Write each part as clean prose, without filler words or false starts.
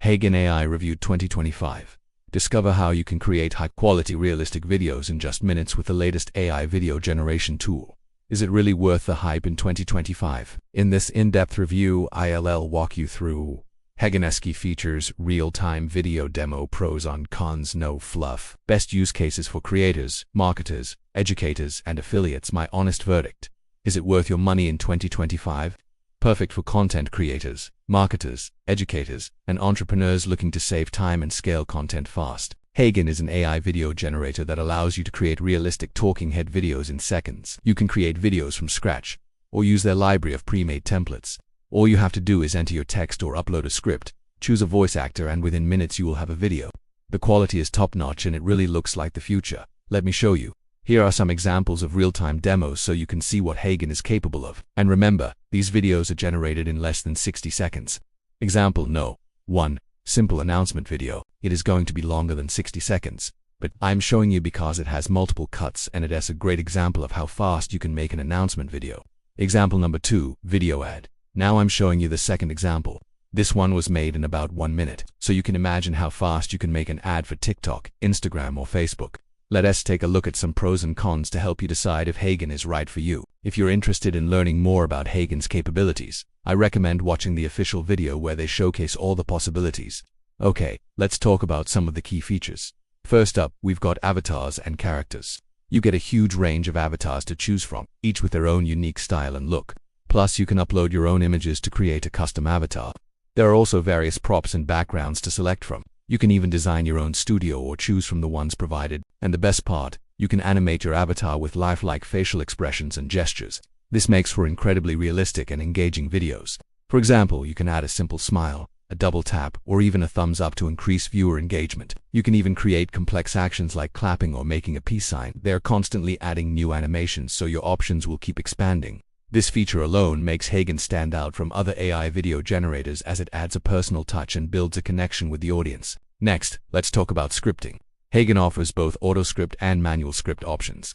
Heygen AI Reviewed 2025. Discover how you can create high-quality realistic videos in just minutes with the latest AI video generation tool. Is it really worth the hype in 2025? In this in-depth review, I'll walk you through Heygen AI features, real-time video demo, pros and cons, no fluff, best use cases for creators, marketers, educators, and affiliates. My honest verdict. Is it worth your money in 2025? Perfect for content creators, marketers, educators, and entrepreneurs looking to save time and scale content fast. Heygen is an AI video generator that allows you to create realistic talking head videos in seconds. You can create videos from scratch, or use their library of pre-made templates. All you have to do is enter your text or upload a script, choose a voice actor, and within minutes you will have a video. The quality is top-notch and it really looks like the future. Let me show you. Here are some examples of real-time demos so you can see what Heygen is capable of. And remember, these videos are generated in less than 60 seconds. Example no. 1. Simple announcement video. It is going to be longer than 60 seconds. But I'm showing you because it has multiple cuts and it is a great example of how fast you can make an announcement video. Example number 2. Video ad. Now I'm showing you the second example. This one was made in about 1 minute. So you can imagine how fast you can make an ad for TikTok, Instagram, or Facebook. Let us take a look at some pros and cons to help you decide if Heygen is right for you. If you're interested in learning more about Heygen's capabilities, I recommend watching the official video where they showcase all the possibilities. Okay, let's talk about some of the key features. First up, we've got avatars and characters. You get a huge range of avatars to choose from, each with their own unique style and look. Plus, you can upload your own images to create a custom avatar. There are also various props and backgrounds to select from. You can even design your own studio or choose from the ones provided. And the best part, you can animate your avatar with lifelike facial expressions and gestures. This makes for incredibly realistic and engaging videos. For example, you can add a simple smile, a double tap, or even a thumbs up to increase viewer engagement. You can even create complex actions like clapping or making a peace sign. They are constantly adding new animations, so your options will keep expanding. This feature alone makes Heygen stand out from other AI video generators as it adds a personal touch and builds a connection with the audience. Next, let's talk about scripting. Heygen offers both autoscript and manual script options.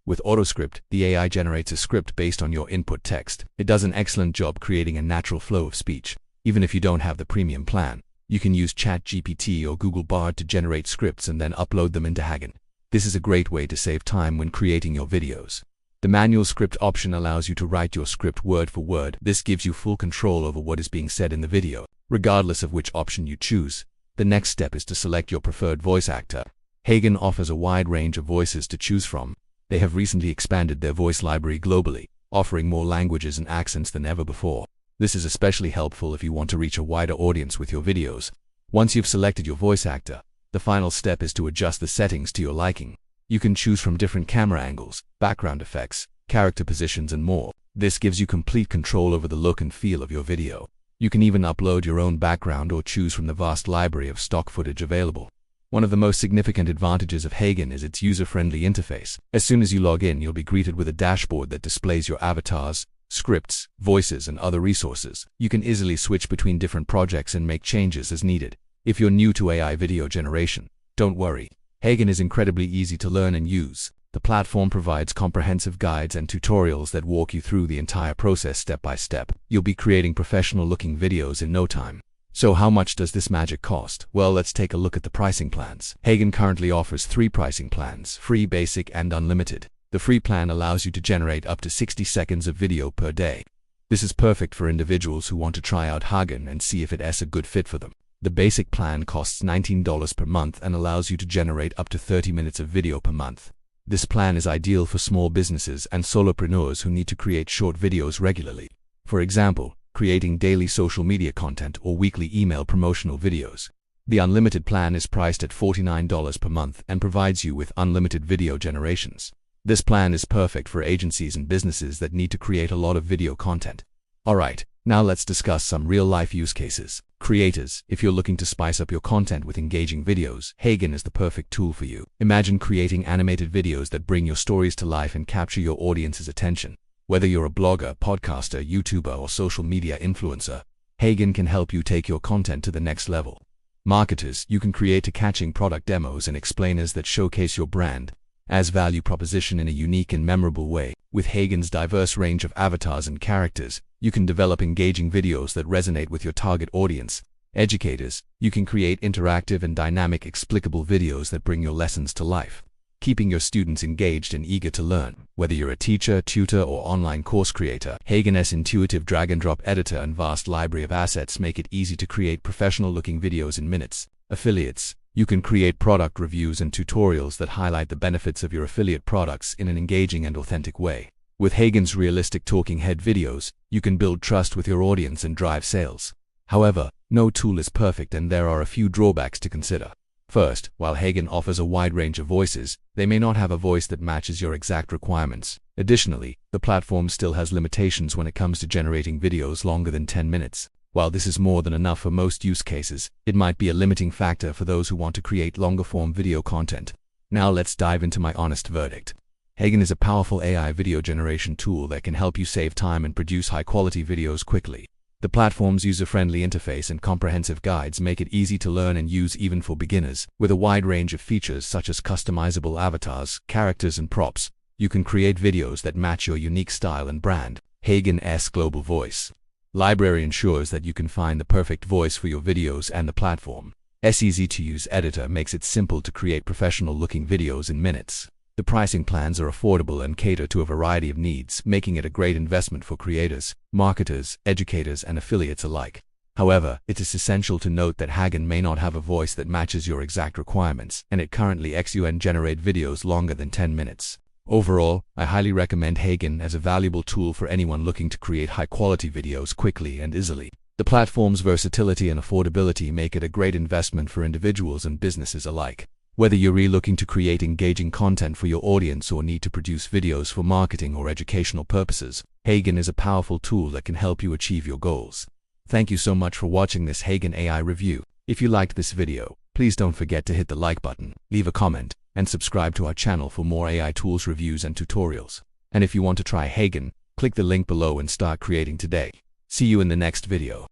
With autoscript, the AI generates a script based on your input text. It does an excellent job creating a natural flow of speech. Even if you don't have the premium plan, you can use ChatGPT or Google Bard to generate scripts and then upload them into Heygen. This is a great way to save time when creating your videos. The manual script option allows you to write your script word for word. This gives you full control over what is being said in the video, regardless of which option you choose. The next step is to select your preferred voice actor. Heygen offers a wide range of voices to choose from. They have recently expanded their voice library globally, offering more languages and accents than ever before. This is especially helpful if you want to reach a wider audience with your videos. Once you've selected your voice actor, the final step is to adjust the settings to your liking. You can choose from different camera angles, background effects, character positions, and more. This gives you complete control over the look and feel of your video. You can even upload your own background or choose from the vast library of stock footage available. One of the most significant advantages of Heygen is its user-friendly interface. As soon as you log in, you'll be greeted with a dashboard that displays your avatars, scripts, voices, and other resources. You can easily switch between different projects and make changes as needed. If you're new to AI video generation, don't worry. Heygen is incredibly easy to learn and use. The platform provides comprehensive guides and tutorials that walk you through the entire process step by step. You'll be creating professional-looking videos in no time. So how much does this magic cost? Well, let's take a look at the pricing plans. Heygen currently offers 3 pricing plans: free, basic, and unlimited. The free plan allows you to generate up to 60 seconds of video per day. This is perfect for individuals who want to try out Heygen and see if it is a good fit for them. The basic plan costs $19 per month and allows you to generate up to 30 minutes of video per month. This plan is ideal for small businesses and solopreneurs who need to create short videos regularly. For example, creating daily social media content or weekly email promotional videos. The unlimited plan is priced at $49 per month and provides you with unlimited video generations. This plan is perfect for agencies and businesses that need to create a lot of video content. Alright, now let's discuss some real-life use cases. Creators, if you're looking to spice up your content with engaging videos, Heygen is the perfect tool for you. Imagine creating animated videos that bring your stories to life and capture your audience's attention. Whether you're a blogger, podcaster, YouTuber, or social media influencer, Heygen can help you take your content to the next level. Marketers, you can create catching product demos and explainers that showcase your brand as value proposition in a unique and memorable way. With Heygen's diverse range of avatars and characters, you can develop engaging videos that resonate with your target audience. Educators, you can create interactive and dynamic explicable videos that bring your lessons to life, keeping your students engaged and eager to learn. Whether you're a teacher, tutor, or online course creator, Heygen's intuitive drag-and-drop editor and vast library of assets make it easy to create professional-looking videos in minutes. Affiliates, you can create product reviews and tutorials that highlight the benefits of your affiliate products in an engaging and authentic way. With Heygen's realistic talking head videos, you can build trust with your audience and drive sales. However, no tool is perfect and there are a few drawbacks to consider. First, while Heygen offers a wide range of voices, they may not have a voice that matches your exact requirements. Additionally, the platform still has limitations when it comes to generating videos longer than 10 minutes. While this is more than enough for most use cases, it might be a limiting factor for those who want to create longer-form video content. Now let's dive into my honest verdict. Heygen is a powerful AI video generation tool that can help you save time and produce high-quality videos quickly. The platform's user-friendly interface and comprehensive guides make it easy to learn and use even for beginners. With a wide range of features such as customizable avatars, characters, and props, you can create videos that match your unique style and brand. Heygen's global voice library ensures that you can find the perfect voice for your videos, and the platform's easy-to-use editor makes it simple to create professional-looking videos in minutes. The pricing plans are affordable and cater to a variety of needs, making it a great investment for creators, marketers, educators, and affiliates alike. However, it is essential to note that Heygen may not have a voice that matches your exact requirements, and it currently can generate videos longer than 10 minutes. Overall, I highly recommend Heygen as a valuable tool for anyone looking to create high-quality videos quickly and easily. The platform's versatility and affordability make it a great investment for individuals and businesses alike. Whether you're looking to create engaging content for your audience or need to produce videos for marketing or educational purposes, Heygen is a powerful tool that can help you achieve your goals. Thank you so much for watching this Heygen AI review. If you liked this video, please don't forget to hit the like button, leave a comment, and subscribe to our channel for more AI tools, reviews, and tutorials. And if you want to try Heygen, click the link below and start creating today. See you in the next video.